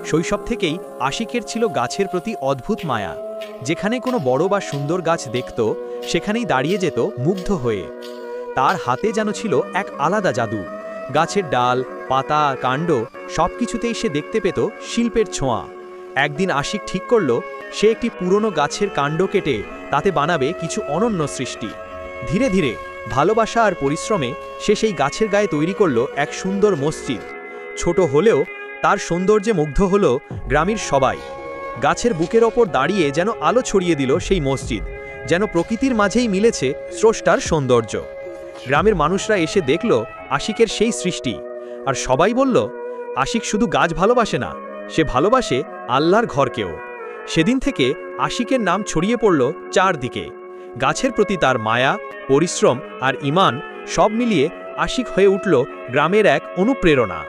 শৈশব থেকেই আশিকের ছিল গাছের প্রতি অদ্ভুত মায়া। যেখানে কোনো বড় বা সুন্দর গাছ দেখত, সেখানেই দাঁড়িয়ে যেত মুগ্ধ হয়ে। তার হাতে যেন ছিল এক আলাদা জাদু। গাছের ডাল, পাতা, কাণ্ড সবকিছুতেই সে দেখতে পেত শিল্পের ছোঁয়া। একদিন আশিক ঠিক করল, সে একটি পুরনো গাছের কাণ্ড কেটে তাতে বানাবে কিছু অনন্য সৃষ্টি। ধীরে ধীরে ভালোবাসা আর পরিশ্রমে সে সেই গাছের গায়ে তৈরি করল এক সুন্দর মসজিদ। ছোট হলেও তার সৌন্দর্যে মুগ্ধ হল গ্রামের সবাই। গাছের বুকের ওপর দাঁড়িয়ে যেন আলো ছড়িয়ে দিল সেই মসজিদ, যেন প্রকৃতির মাঝেই মিলেছে স্রষ্টার সৌন্দর্য। গ্রামের মানুষরা এসে দেখল আশিকের সেই সৃষ্টি, আর সবাই বলল, আশিক শুধু গাছ ভালোবাসে না, সে ভালোবাসে আল্লাহর ঘরকেও। সেদিন থেকে আশিকের নাম ছড়িয়ে পড়ল চারদিকে। গাছের প্রতি তার মায়া, পরিশ্রম আর ঈমান সব মিলিয়ে আশিক হয়ে উঠল গ্রামের এক অনুপ্রেরণা।